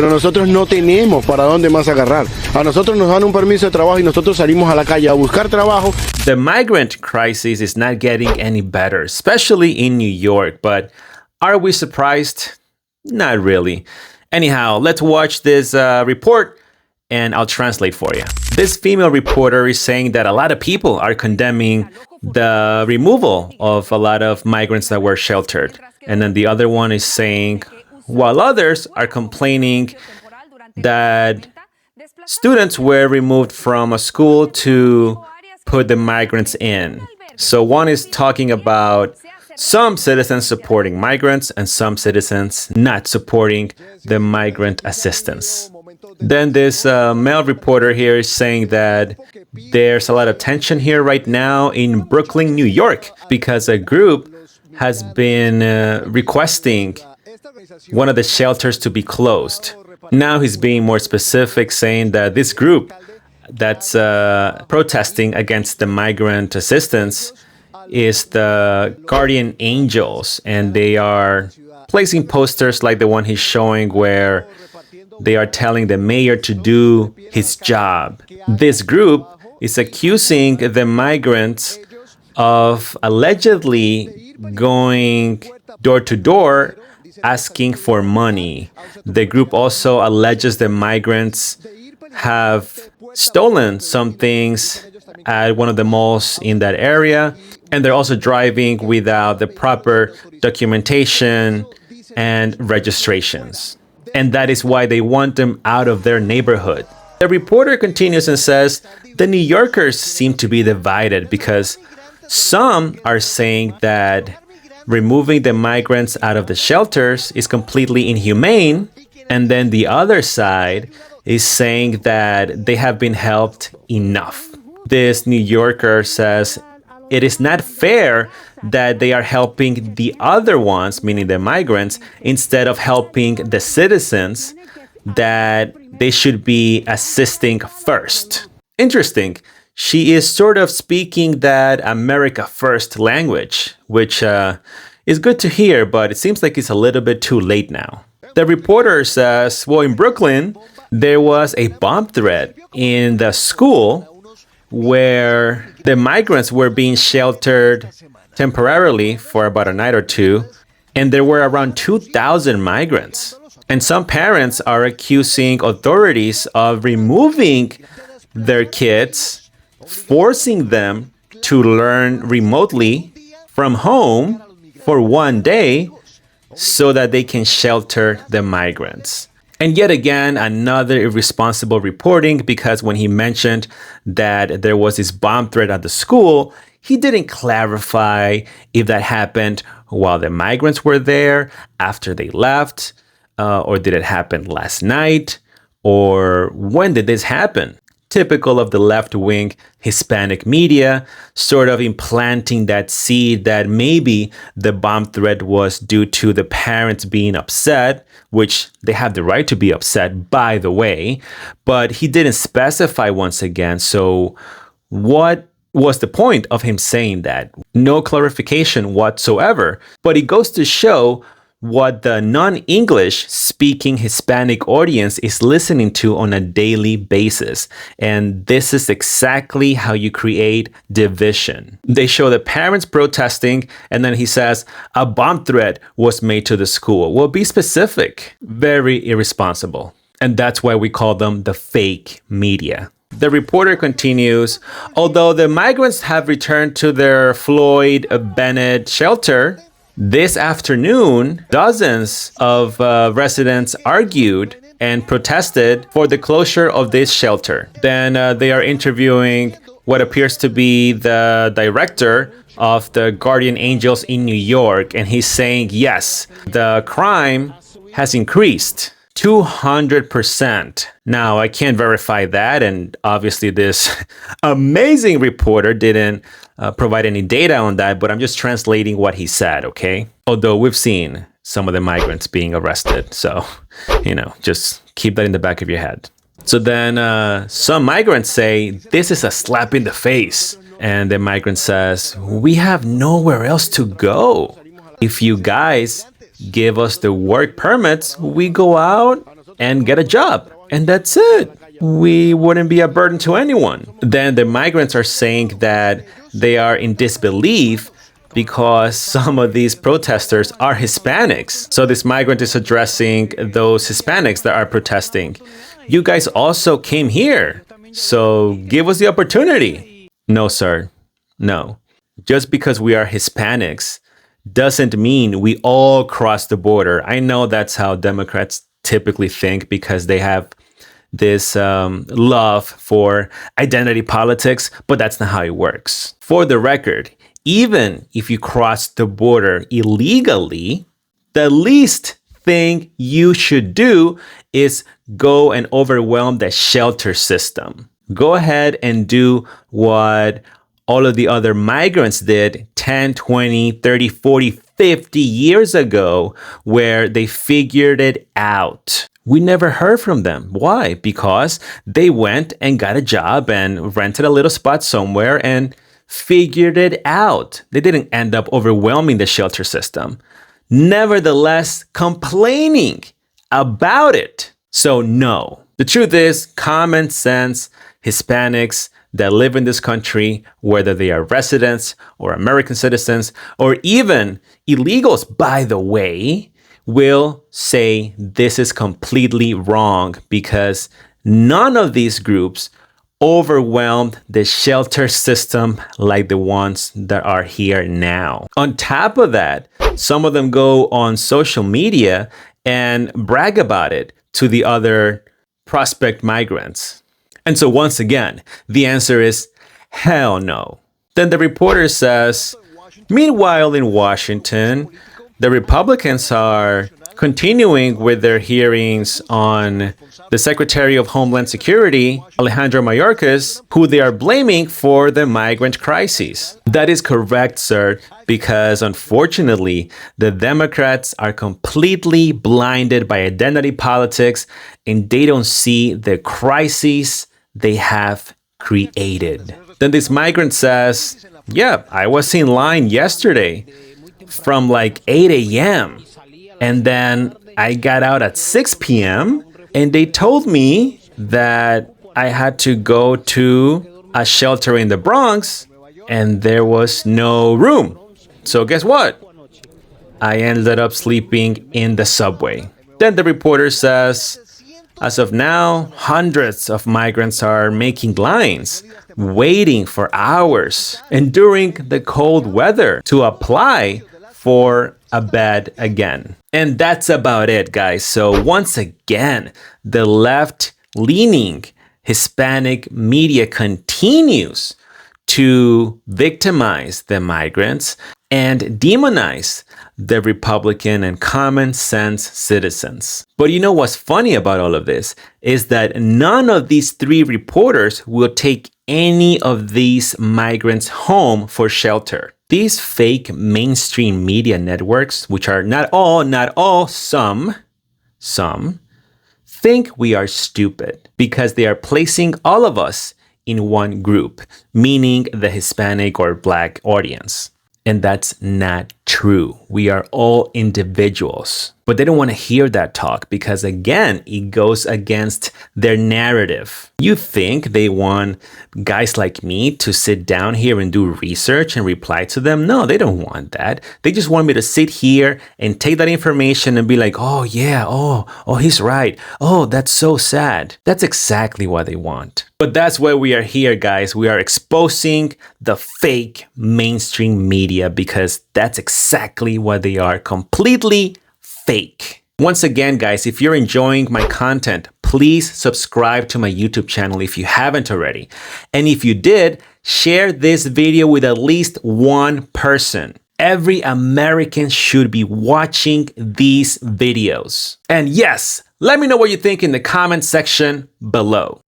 Pero nosotros no tenemos para dónde más agarrar. A nosotros nos dan un permiso de trabajo y nosotros salimos a la calle a buscar trabajo. The migrant crisis is not getting any better, especially in New York. But are we surprised? Not really. Anyhow, let's watch this report and I'll translate for you. This female reporter is saying that a lot of people are condemning the removal of a lot of migrants that were sheltered. And then the other one is saying, while others are complaining that students were removed from a school to put the migrants in. So one is talking about some citizens supporting migrants and some citizens not supporting the migrant assistance. Then this male reporter here is saying that there's a lot of tension here right now in Brooklyn, New York, because a group has been requesting one of the shelters to be closed. Now he's being more specific, saying that this group that's protesting against the migrant assistance is the Guardian Angels, and they are placing posters like the one he's showing where they are telling the mayor to do his job. This group is accusing the migrants of allegedly going door to door asking for money. The group also alleges the migrants have stolen some things at one of the malls in that area, and they're also driving without the proper documentation and registrations. And that is why they want them out of their neighborhood. The reporter continues and says, the New Yorkers seem to be divided because some are saying that removing the migrants out of the shelters is completely inhumane, and then the other side is saying that they have been helped enough. This New Yorker says it is not fair that they are helping the other ones, meaning the migrants, instead of helping the citizens that they should be assisting first. Interesting. She is sort of speaking that America First language, which is good to hear, but it seems like it's a little bit too late now. The reporter says, well, in Brooklyn, there was a bomb threat in the school where the migrants were being sheltered temporarily for about a night or two, and there were around 2,000 migrants. And some parents are accusing authorities of removing their kids, forcing them to learn remotely from home for one day so that they can shelter the migrants. And yet again, another irresponsible reporting, because when he mentioned that there was this bomb threat at the school, he didn't clarify if that happened while the migrants were there, after they left, or did it happen last night, or when did this happen? Typical of the left-wing Hispanic media, sort of implanting that seed that maybe the bomb threat was due to the parents being upset, which they have the right to be upset, by the way, but he didn't specify once again. So what was the point of him saying that? No clarification whatsoever, but it goes to show what the non-English speaking Hispanic audience is listening to on a daily basis. And this is exactly how you create division. They show the parents protesting, and then he says, a bomb threat was made to the school. Well, be specific. Very irresponsible. And that's why we call them the fake media. The reporter continues, although the migrants have returned to their Floyd Bennett shelter, this afternoon, dozens of residents argued and protested for the closure of this shelter. Then they are interviewing what appears to be the director of the Guardian Angels in New York, and he's saying, yes, the crime has increased 200%. Now, I can't verify that, and obviously this amazing reporter didn't provide any data on that, but I'm just translating what he said, okay? Although we've seen some of the migrants being arrested, so, just keep that in the back of your head. So then some migrants say, this is a slap in the face. And the migrant says, we have nowhere else to go. If you guys give us the work permits, we go out and get a job. And that's it. We wouldn't be a burden to anyone. Then the migrants are saying that they are in disbelief because some of these protesters are Hispanics. So this migrant is addressing those Hispanics that are protesting. You guys also came here, so give us the opportunity. No, sir. No. Just because we are Hispanics doesn't mean we all cross the border. I know that's how Democrats typically think because they have this love for identity politics, but that's not how it works. For the record, even if you cross the border illegally, the least thing you should do is go and overwhelm the shelter system. Go ahead and do what all of the other migrants did 10, 20, 30, 40, 50 years ago, where they figured it out. We never heard from them. Why? Because they went and got a job and rented a little spot somewhere and figured it out. They didn't end up overwhelming the shelter system. Nevertheless, complaining about it. So no. The truth is, common sense Hispanics that live in this country, whether they are residents or American citizens or even illegals, by the way, will say this is completely wrong because none of these groups overwhelmed the shelter system like the ones that are here now. On top of that, some of them go on social media and brag about it to the other prospect migrants. And so once again, the answer is hell no. Then the reporter says, meanwhile in Washington, the Republicans are continuing with their hearings on the Secretary of Homeland Security, Alejandro Mayorkas, who they are blaming for the migrant crisis. That is correct, sir, because unfortunately, the Democrats are completely blinded by identity politics and they don't see the crisis they have created. Then this migrant says, yeah, I was in line yesterday from like 8 a.m. And then I got out at 6 p.m. and they told me that I had to go to a shelter in the Bronx and there was no room. So guess what? I ended up sleeping in the subway. Then the reporter says, as of now, hundreds of migrants are making lines, waiting for hours, enduring the cold weather to apply for a bed again. And that's about it, guys. So once again, the left-leaning Hispanic media continues to victimize the migrants and demonize the Republican and common sense citizens. But you know what's funny about all of this is that none of these three reporters will take any of these migrants home for shelter. These fake mainstream media networks, which are not all, some, think we are stupid because they are placing all of us in one group, meaning the Hispanic or Black audience. And that's not true. We are all individuals. But they don't want to hear that talk because, again, it goes against their narrative. You think they want guys like me to sit down here and do research and reply to them? No, they don't want that. They just want me to sit here and take that information and be like, oh, yeah, oh, he's right. Oh, that's so sad. That's exactly what they want. But that's why we are here, guys. We are exposing the fake mainstream media because that's exactly what they are. Completely fake. Once again, guys, if you're enjoying my content, please subscribe to my YouTube channel if you haven't already. And if you did, share this video with at least one person. Every American should be watching these videos. And yes, let me know what you think in the comment section below.